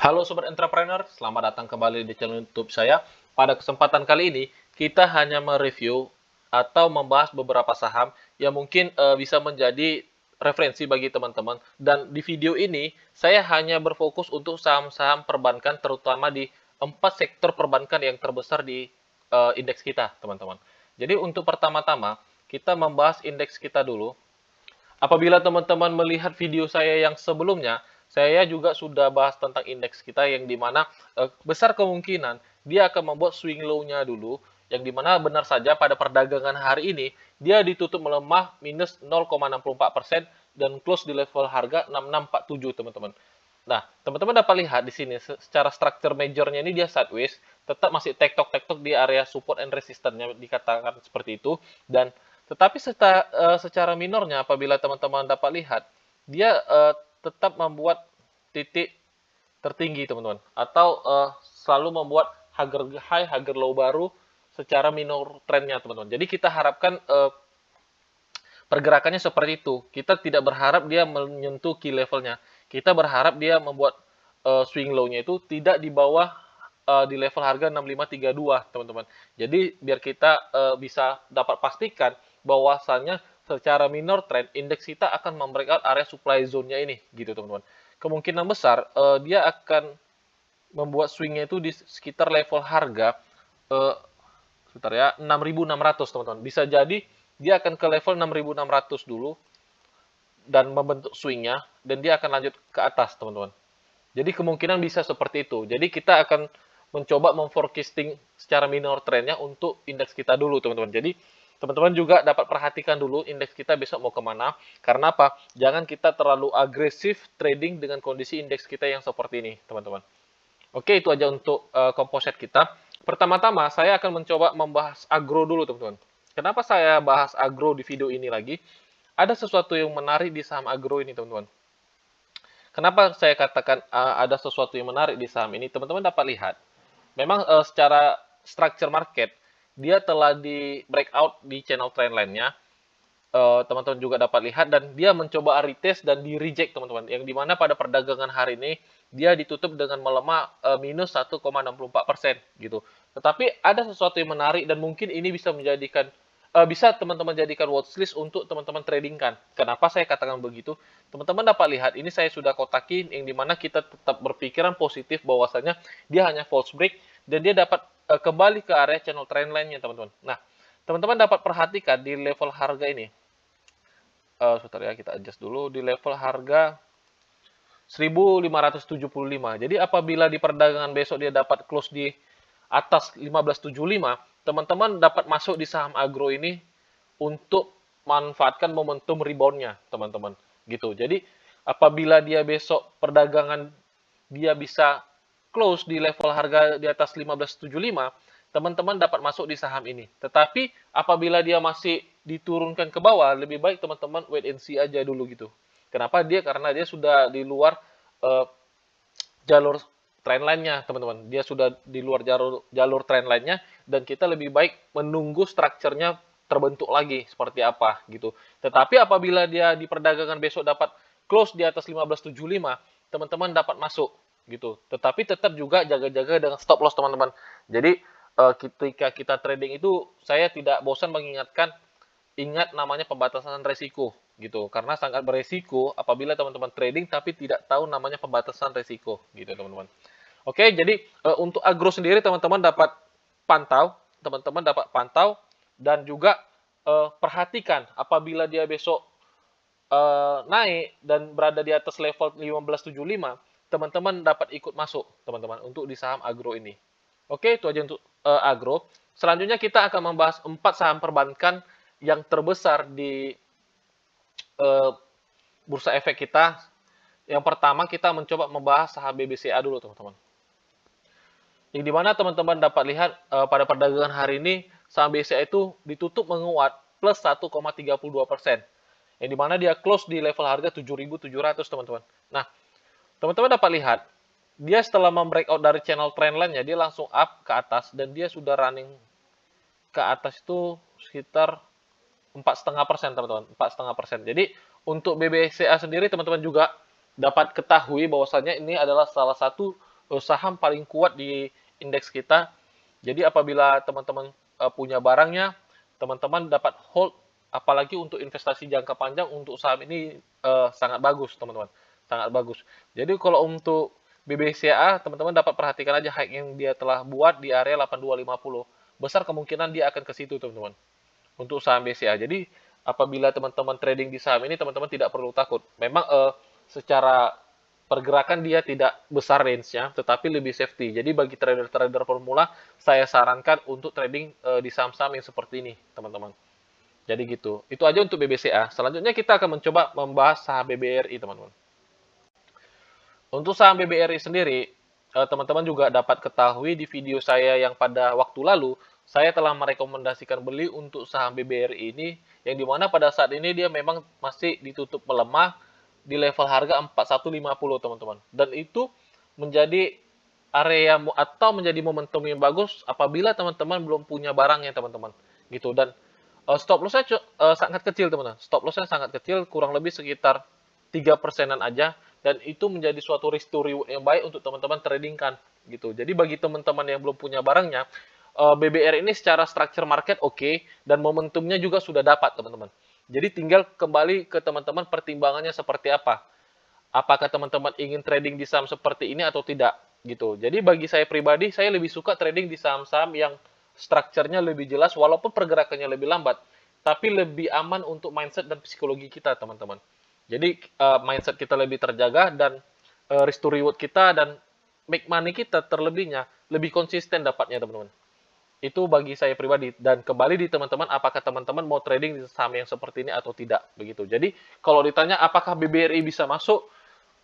Halo Sobat Entrepreneur, selamat datang kembali di channel YouTube saya. Pada kesempatan kali ini, kita hanya mereview atau membahas beberapa saham yang mungkin bisa menjadi referensi bagi teman-teman. Dan di video ini, saya hanya berfokus untuk saham-saham perbankan, terutama di 4 sektor perbankan yang terbesar di indeks kita, teman-teman. Jadi untuk pertama-tama, kita membahas indeks kita dulu. Apabila teman-teman melihat video saya yang sebelumnya, saya juga sudah bahas tentang indeks kita yang dimana besar kemungkinan dia akan membuat swing low-nya dulu, yang dimana benar saja pada perdagangan hari ini dia ditutup melemah minus 0,64% dan close di level harga 6647 teman-teman. Nah, teman-teman dapat lihat di sini secara structure majornya ini dia sideways, tetap masih tektok-tektok di area support and resistance-nya dikatakan seperti itu, dan tetapi secara minornya apabila teman-teman dapat lihat, dia tetap membuat titik tertinggi teman-teman, atau selalu membuat harga high, harga low baru secara minor trendnya teman-teman. Jadi kita harapkan pergerakannya seperti itu. Kita tidak berharap dia menyentuh key levelnya. Kita berharap dia membuat swing low-nya itu tidak di bawah di level harga 6532 teman-teman. Jadi biar kita bisa dapat pastikan bahwasannya secara minor trend indeks kita akan membreakout area supply zone-nya ini gitu teman-teman. Kemungkinan besar dia akan membuat swing-nya itu di sekitar level harga eh, sebentar ya 6.600 teman-teman. Bisa jadi dia akan ke level 6.600 dulu dan membentuk swing-nya dan dia akan lanjut ke atas teman-teman. Jadi kemungkinan bisa seperti itu. Jadi kita akan mencoba memforecasting secara minor trendnya untuk indeks kita dulu teman-teman. Jadi teman-teman juga dapat perhatikan dulu indeks kita besok mau kemana. Karena apa? Jangan kita terlalu agresif trading dengan kondisi indeks kita yang seperti ini teman-teman. Oke, itu aja untuk komposit kita. Pertama-tama saya akan mencoba membahas agro dulu teman-teman. Kenapa saya bahas agro di video ini lagi? Ada sesuatu yang menarik di saham agro ini teman-teman. Kenapa saya katakan ada sesuatu yang menarik di saham ini? Teman-teman dapat lihat, memang secara structure market, dia telah di breakout di channel trendline-nya. Teman-teman juga dapat lihat, dan dia mencoba retest dan di reject teman-teman. Yang dimana pada perdagangan hari ini, dia ditutup dengan melemah minus 1,64% gitu. Tetapi ada sesuatu yang menarik dan mungkin ini bisa menjadikan bisa teman-teman jadikan watchlist untuk teman-teman tradingkan. Kenapa saya katakan begitu? Teman-teman dapat lihat, ini saya sudah kotakin yang dimana kita tetap berpikiran positif bahwasanya dia hanya false break dan dia dapat kembali ke area channel trendline-nya teman-teman. Nah, teman-teman dapat perhatikan di level harga ini. Sebentar ya, kita adjust dulu di level harga 1575. Jadi apabila di perdagangan besok dia dapat close di atas 1575, teman-teman dapat masuk di saham agro ini untuk manfaatkan momentum reboundnya, teman-teman. Gitu. Jadi apabila dia besok perdagangan dia bisa close di level harga di atas 1575, teman-teman dapat masuk di saham ini. Tetapi apabila dia masih diturunkan ke bawah, lebih baik teman-teman wait and see aja dulu gitu. Kenapa dia? Karena dia sudah di luar uh, jalur trendline-nya, teman-teman. Dia sudah di luar jalur trendline-nya dan kita lebih baik menunggu strukturnya terbentuk lagi seperti apa gitu. Tetapi apabila dia di perdagangan besok dapat close di atas 1575, teman-teman dapat masuk gitu. Tetapi tetap juga jaga-jaga dengan stop loss teman-teman. Jadi ketika kita trading itu saya tidak bosan mengingatkan, ingat namanya pembatasan resiko gitu, karena sangat beresiko apabila teman-teman trading tapi tidak tahu namanya pembatasan resiko gitu teman-teman. Oke, jadi untuk agro sendiri teman-teman dapat pantau dan juga perhatikan apabila dia besok naik dan berada di atas level 1575, teman-teman dapat ikut masuk teman-teman untuk di saham agro ini. Oke, itu aja untuk agro. Selanjutnya kita akan membahas 4 saham perbankan yang terbesar di uh, bursa efek kita. Yang pertama kita mencoba membahas saham BBCA dulu teman-teman. Yang dimana teman-teman dapat lihat pada perdagangan hari ini saham BBCA itu ditutup menguat plus 1,32%. Yang dimana dia close di level harga 7.700 teman-teman. Nah, teman-teman dapat lihat dia setelah membreakout dari channel trendline-nya dia langsung up ke atas dan dia sudah running ke atas itu sekitar 4,5% teman-teman, 4,5%. Jadi untuk BBCA sendiri teman-teman juga dapat ketahui bahwasanya ini adalah salah satu saham paling kuat di indeks kita. Jadi apabila teman-teman punya barangnya, teman-teman dapat hold, apalagi untuk investasi jangka panjang untuk saham ini sangat bagus, teman-teman. Sangat bagus. Jadi kalau untuk BBCA, teman-teman dapat perhatikan aja high yang dia telah buat di area 8250. Besar kemungkinan dia akan ke situ, teman-teman. Untuk saham BCA. Jadi apabila teman-teman trading di saham ini, teman-teman tidak perlu takut. Memang secara pergerakan dia tidak besar range-nya, tetapi lebih safety. Jadi bagi trader-trader pemula, saya sarankan untuk trading di saham-saham yang seperti ini, teman-teman. Jadi gitu. Itu aja untuk BBCA. Selanjutnya kita akan mencoba membahas saham BBRI, teman-teman. Untuk saham BBRI sendiri, teman-teman juga dapat ketahui di video saya yang pada waktu lalu, saya telah merekomendasikan beli untuk saham BBRI ini, yang dimana pada saat ini dia memang masih ditutup melemah di level harga 4150, teman-teman. Dan itu menjadi area atau menjadi momentum yang bagus apabila teman-teman belum punya barangnya, teman-teman. Gitu. Dan stop loss-nya sangat kecil, teman-teman. Stop loss-nya sangat kecil, kurang lebih sekitar 3%-an aja, dan itu menjadi suatu risk to reward yang baik untuk teman-teman tradingkan gitu. Jadi bagi teman-teman yang belum punya barangnya, BBR ini secara structure market oke, dan momentumnya juga sudah dapat, teman-teman. Jadi tinggal kembali ke teman-teman pertimbangannya seperti apa. Apakah teman-teman ingin trading di saham seperti ini atau tidak gitu. Jadi bagi saya pribadi, saya lebih suka trading di saham-saham yang strukturnya lebih jelas walaupun pergerakannya lebih lambat, tapi lebih aman untuk mindset dan psikologi kita, teman-teman. Jadi mindset kita lebih terjaga, dan risk to reward kita dan make money kita terlebihnya lebih konsisten dapatnya, teman-teman. Itu bagi saya pribadi. Dan kembali di teman-teman, apakah teman-teman mau trading di saham yang seperti ini atau tidak begitu. Jadi kalau ditanya apakah BBRI bisa masuk,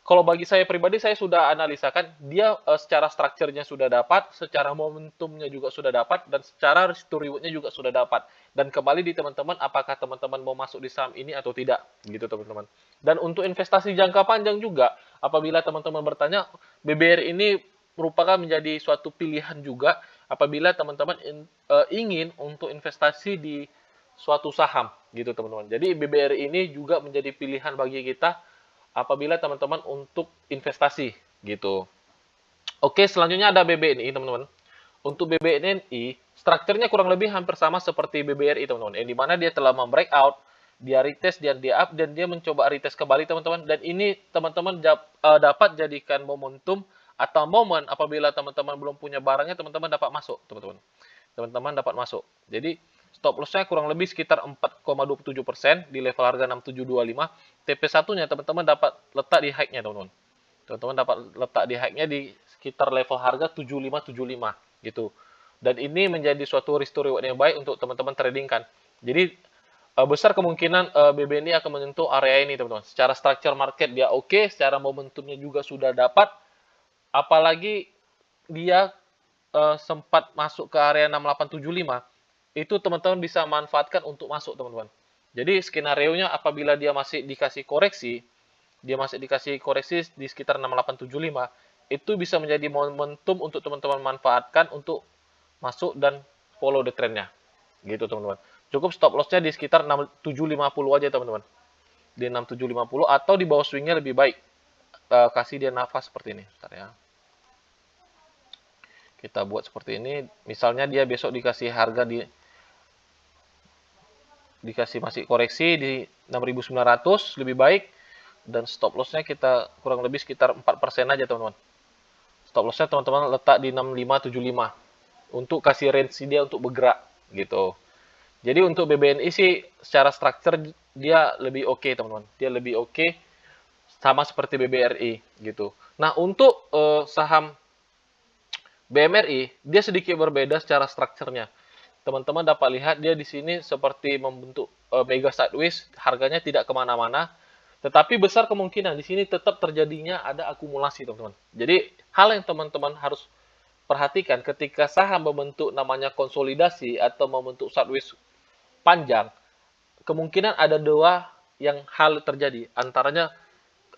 kalau bagi saya pribadi, saya sudah analisakan, dia secara strukturnya sudah dapat, secara momentumnya juga sudah dapat, dan secara risk to reward-nya juga sudah dapat. Dan kembali di teman-teman, apakah teman-teman mau masuk di saham ini atau tidak, gitu teman-teman. Dan untuk investasi jangka panjang juga, apabila teman-teman bertanya, BBR ini merupakan menjadi suatu pilihan juga, apabila teman-teman ingin untuk investasi di suatu saham, gitu teman-teman. Jadi BBR ini juga menjadi pilihan bagi kita, apabila teman-teman untuk investasi gitu. Oke, selanjutnya ada BBNI, teman-teman. Untuk BBNI, strukturnya kurang lebih hampir sama seperti BBRI, teman-teman. Yang dimana dia telah membreakout, dia retest, dan dia up, dan dia mencoba retest kembali, teman-teman. Dan ini teman-teman dapat jadikan momentum atau momen apabila teman-teman belum punya barangnya, teman-teman dapat masuk, teman-teman. Teman-teman dapat masuk. Jadi stop loss-nya kurang lebih sekitar 4,27% di level harga 6725. TP1-nya teman-teman dapat letak di high-nya, teman-teman. Teman-teman dapat letak di high-nya di sekitar level harga 7575 gitu. Dan ini menjadi suatu risk to reward yang baik untuk teman-teman trading kan. Jadi besar kemungkinan BBNI akan menyentuh area ini, teman-teman. Secara structure market dia oke, secara momentumnya juga sudah dapat. Apalagi dia sempat masuk ke area 6875, itu teman-teman bisa manfaatkan untuk masuk, teman-teman. Jadi skenario-nya apabila dia masih dikasih koreksi, di sekitar 6875, itu bisa menjadi momentum untuk teman-teman manfaatkan untuk masuk dan follow the trend-nya. Gitu, teman-teman. Cukup stop loss-nya di sekitar 6750 aja, teman-teman. Di 6750 atau di bawah swing-nya lebih baik. Kasih dia nafas seperti ini. Bentar ya. Kita buat seperti ini. Misalnya dia besok dikasih harga dikasih masih koreksi di 6.900 lebih baik, dan stop loss-nya kita kurang lebih sekitar 4% aja, teman-teman. Stop loss-nya teman-teman letak di 6575 untuk kasih range dia untuk bergerak gitu. Jadi untuk BBNI sih secara structure dia lebih oke, teman-teman. Dia lebih oke sama seperti BBRI gitu. Nah, untuk saham BMRI dia sedikit berbeda secara strukturnya. Teman-teman dapat lihat dia di sini seperti membentuk mega sideways, harganya tidak kemana-mana, tetapi besar kemungkinan di sini tetap terjadinya ada akumulasi, teman-teman. Jadi hal yang teman-teman harus perhatikan ketika saham membentuk namanya konsolidasi atau membentuk sideways panjang, kemungkinan ada dua yang hal terjadi, antaranya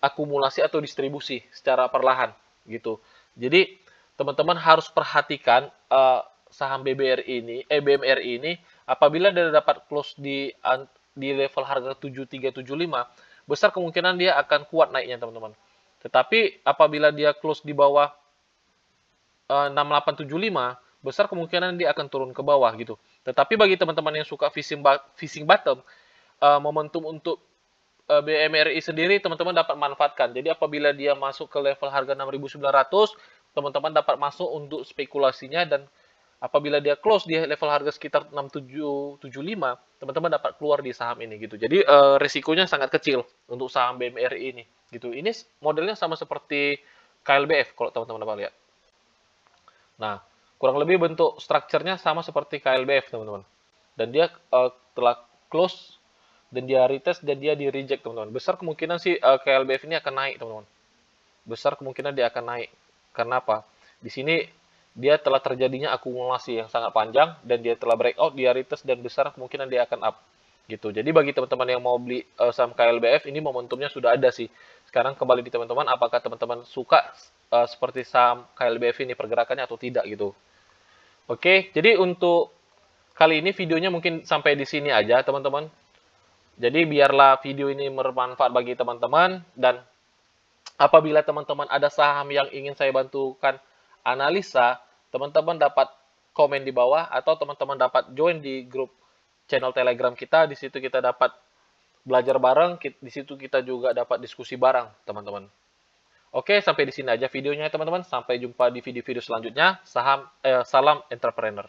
akumulasi atau distribusi secara perlahan gitu. Jadi teman-teman harus perhatikan saham BMRI ini apabila dia dapat close di level harga 7375, besar kemungkinan dia akan kuat naiknya, teman-teman. Tetapi apabila dia close di bawah 6875, besar kemungkinan dia akan turun ke bawah gitu. Tetapi bagi teman-teman yang suka fishing bottom, momentum untuk BMRI sendiri teman-teman dapat manfaatkan. Jadi apabila dia masuk ke level harga 6.900, teman-teman dapat masuk untuk spekulasinya, dan apabila dia close di level harga sekitar 6.775, teman-teman dapat keluar di saham ini gitu. Jadi resikonya sangat kecil untuk saham BMRI ini gitu. Ini modelnya sama seperti KLBF kalau teman-teman dapat lihat. Nah, kurang lebih bentuk strukturnya sama seperti KLBF, teman-teman. Dan dia telah close, dan dia retest, dan dia di reject, teman-teman. Besar kemungkinan sih KLBF ini akan naik, teman-teman. Besar kemungkinan dia akan naik. Karena apa? Di sini dia telah terjadinya akumulasi yang sangat panjang, dan dia telah breakout, dia retest, dan besar kemungkinan dia akan up. Gitu. Jadi bagi teman-teman yang mau beli saham KLBF, ini momentumnya sudah ada sih. Sekarang kembali di teman-teman, apakah teman-teman suka seperti saham KLBF ini pergerakannya atau tidak gitu. Oke, jadi untuk kali ini videonya mungkin sampai di sini aja, teman-teman. Jadi biarlah video ini bermanfaat bagi teman-teman, dan apabila teman-teman ada saham yang ingin saya bantukan analisa, teman-teman dapat komen di bawah, atau teman-teman dapat join di grup channel Telegram kita. Di situ kita dapat belajar bareng, di situ kita juga dapat diskusi bareng, teman-teman. Oke, sampai di sini aja videonya, teman-teman. Sampai jumpa di video-video selanjutnya. Salam entrepreneur.